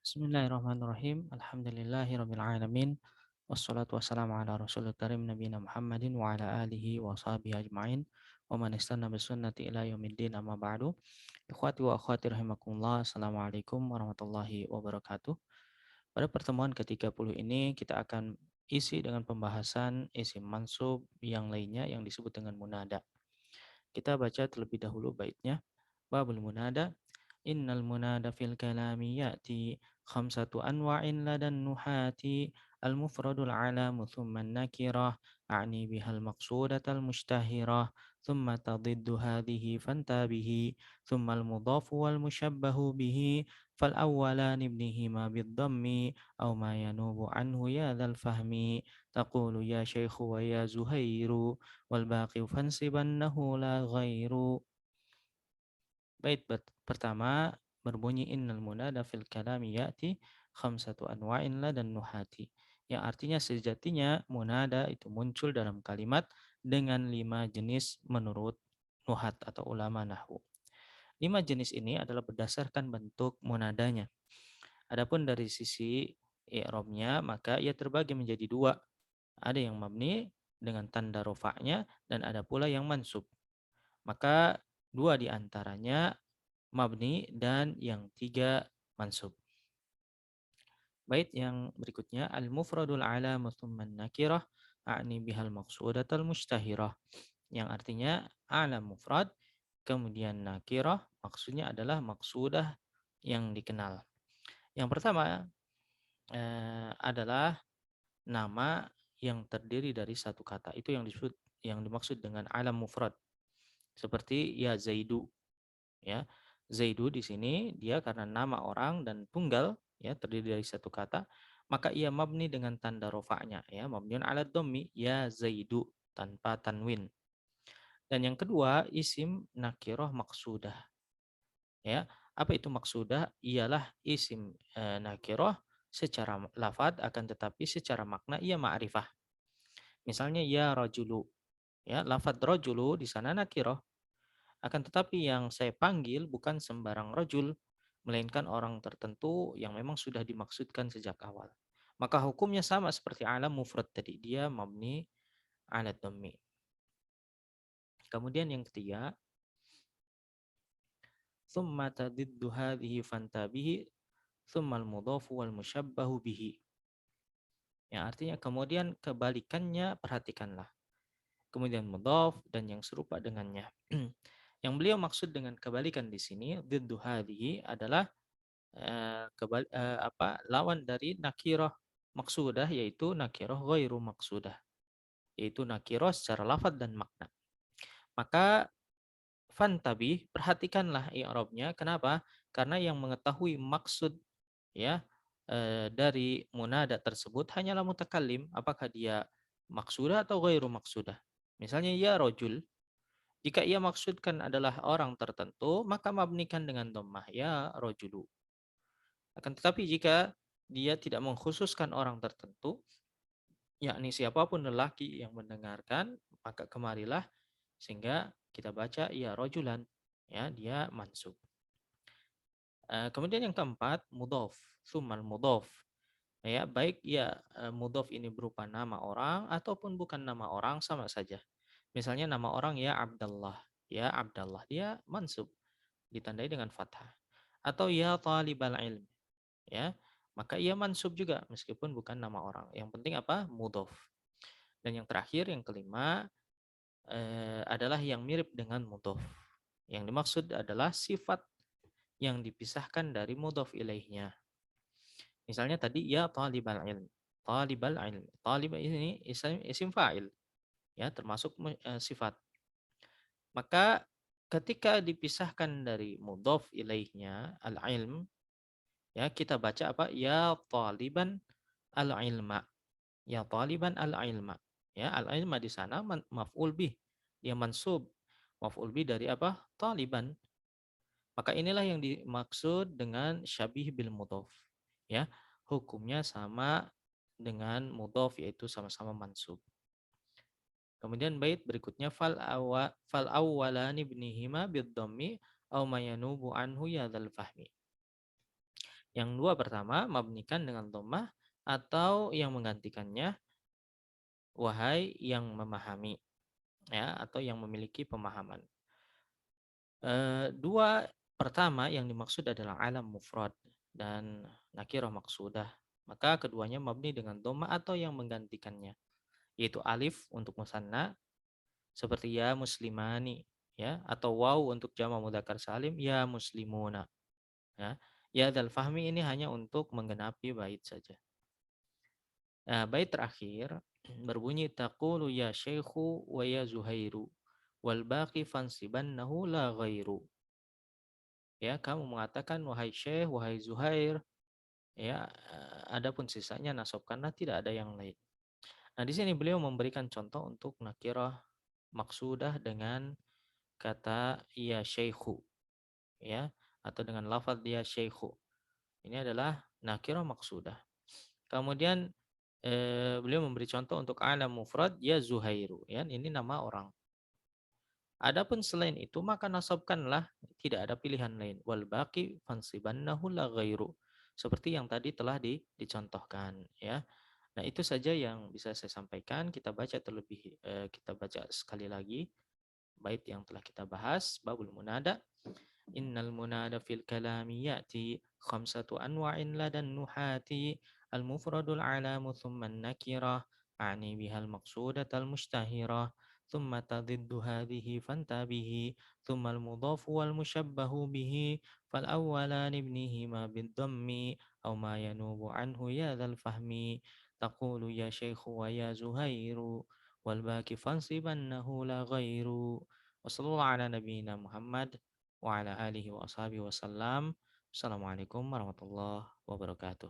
Bismillahirrahmanirrahim. Alhamdulillahirabbil alamin. Wassalatu wassalamu ala rasulil karim nabiyina Muhammadin wa ala alihi wa sahbihi ajma'in. Wa man istanna bi sunnati ila yaumiddin amma ba'du. Ikhwati wa akhwati rahimakumullah. Assalamualaikum warahmatullahi wabarakatuh. Pada pertemuan ke-30 ini kita akan isi dengan pembahasan isim mansub yang lainnya yang disebut dengan munada. Kita baca terlebih dahulu baitnya. Babul munada. Innal munada fil kalami ya'ti khamsatu anwa'in ladan nuhati al-mufradul alamu thumma nakirah a'ni bihal maqsudatal mushtahirah thumma tadiddu hadhihi fantabihi thumma al-mudhafu wal mushabbahu bihi fal awwalan ibnihima bid-dhammi aw ma yanubu anhu ya dhal fahmi taqulu ya shaykhu wa ya zuhairu wal baqi fansibannahu la ghairu. Bait pertama berbunyi innal munada fil kalami ya'ti khamsatu anwa'in la dan nuhati. Yang artinya sejatinya munada itu muncul dalam kalimat dengan 5 jenis menurut nuhat atau ulama nahwu. 5 jenis ini adalah berdasarkan bentuk munadanya. Adapun dari sisi i'rabnya maka ia terbagi menjadi 2. Ada yang mabni dengan tanda rofaknya dan ada pula yang mansub. Maka 2 di antaranya mabni dan yang 3 mansub. Bait yang berikutnya al-mufradul alamu tsumman nakirah a'ni bihal maqsudatal mushtahirah. Yang artinya alam mufrad kemudian nakirah maksudnya adalah maksudah yang dikenal. Yang pertama adalah nama yang terdiri dari satu kata. Itu yang dimaksud dengan alam mufrad. Seperti ya Zaidu, ya. Zaidu di sini dia karena nama orang dan tunggal, ya, terdiri dari satu kata, maka ia mabni dengan tanda rofa'nya, ya, mabniun ala dhammi ya Zaidu tanpa tanwin. Dan yang kedua isim nakirah maksudah, ya. Apa itu maksudah? Ialah isim nakirah secara lafad akan tetapi secara makna ia ma'rifah. Misalnya ya rajulu, ya, lafad rajulu di sana nakirah. Akan tetapi yang saya panggil bukan sembarang rajul, melainkan orang tertentu yang memang sudah dimaksudkan sejak awal. Maka hukumnya sama seperti alam mufrad tadi, dia mabni ala dhammi. Kemudian yang ketiga, thumma tadiddu hadhihi fantabihi thumma al-mudhafu wal mushabbahu bihi. Yang artinya kemudian kebalikannya perhatikanlah. Kemudian mudhaf dan yang serupa dengannya. Yang beliau maksud dengan kebalikan di sini, diddu hadhihi adalah lawan dari nakirah maksudah, yaitu nakirah ghairu maksudah, yaitu nakirah secara lafaz dan makna. Maka fantabih, perhatikanlah i'rabnya. Kenapa? Karena yang mengetahui maksud, ya, dari munada tersebut hanyalah mutakallim, apakah dia maksudah atau ghairu maksudah. Misalnya ya rajul, jika ia maksudkan adalah orang tertentu maka mabnikan dengan dhammah ya rajulu. Akan tetapi jika dia tidak mengkhususkan orang tertentu, yakni siapapun lelaki yang mendengarkan, maka kemarilah sehingga kita baca ya rojulan, ya, dia mansub. Kemudian yang keempat mudhof, sumal mudhof. Ya, baik ya mudhof ini berupa nama orang ataupun bukan nama orang sama saja. Misalnya nama orang ya Abdallah dia mansub ditandai dengan fathah. Atau ya talibal ilm, ya, maka ia mansub juga meskipun bukan nama orang. Yang penting apa? Mudhof. Dan yang terakhir, yang kelima adalah yang mirip dengan mudhof. Yang dimaksud adalah sifat yang dipisahkan dari mudhof ilaihnya. Misalnya tadi ya talibal ilm. Talibal ilm. Talib ini isim fa'il, ya, termasuk sifat. Maka ketika dipisahkan dari mudhof ilaihnya al-ilm, ya, kita baca apa? Ya taliban al-ilma. Ya taliban al-ilma. Ya, al-ilma di sana maf'ul bih. Dia mansub. Maf'ul bih dari apa? Taliban. Maka inilah yang dimaksud dengan syabih bil mudhof. Ya, hukumnya sama dengan mudhof, yaitu sama-sama mansub. Kemudian bait berikutnya fal awwalani ibnihima bid dhammi aw mayanubu anhu ya dzal fahmi. Yang dua pertama mabnikan dengan dhammah atau yang menggantikannya wahai yang memahami, ya, atau yang memiliki pemahaman. Dua pertama yang dimaksud adalah alam mufrad dan nakirah maksudah. Maka keduanya mabni dengan dhamma atau yang menggantikannya, yaitu alif untuk musanna seperti ya muslimani, ya, atau waw untuk jama mudzakkar salim ya muslimuna, ya. Ya dal fahmi ini hanya untuk menggenapi bait saja. Nah, bait terakhir berbunyi taqulu ya syekhu wa ya zuhairu wal baqi fansibannahu la ghairu. Ya, kamu mengatakan wahai syekh, wahai Zuhair, ya, adapun sisanya nasabkanlah, tidak ada yang lain. Nah, di sini beliau memberikan contoh untuk nakirah maksudah dengan kata ya syekhu, ya, atau dengan lafaz ya syekhu. Ini adalah nakirah maksudah. Kemudian beliau memberi contoh untuk alam mufrad ya Zuhairu, ya, ini nama orang. Adapun selain itu maka nasabkanlah, tidak ada pilihan lain. Wal baqi fansibannahu la ghairu. Seperti yang tadi telah dicontohkan, ya. Nah, itu saja yang bisa saya sampaikan. Kita baca sekali lagi bait yang telah kita bahas, babul munada. Innal munada fil kalami ya'ti khamsatu anwa'in ladan nuhati al-mufradul alamu thumma an-nakirah a'ni bihal maqsudatal mushtahirah thumma tadiddu hadhihi fantabihi thumma al-mudhafu wal mushabbahu bihi fal awwalan ibnihima bid-dhammi aw ma yanubu anhu ya dhal fahmi taqulu ya shaykhu wa ya zuhairu wal baki fansibannahu la ghairu wa sallallahu ala nabiyyina Muhammad wa ala alihi wa ashabihi wasallam. Assalamualaikum warahmatullahi wabarakatuh.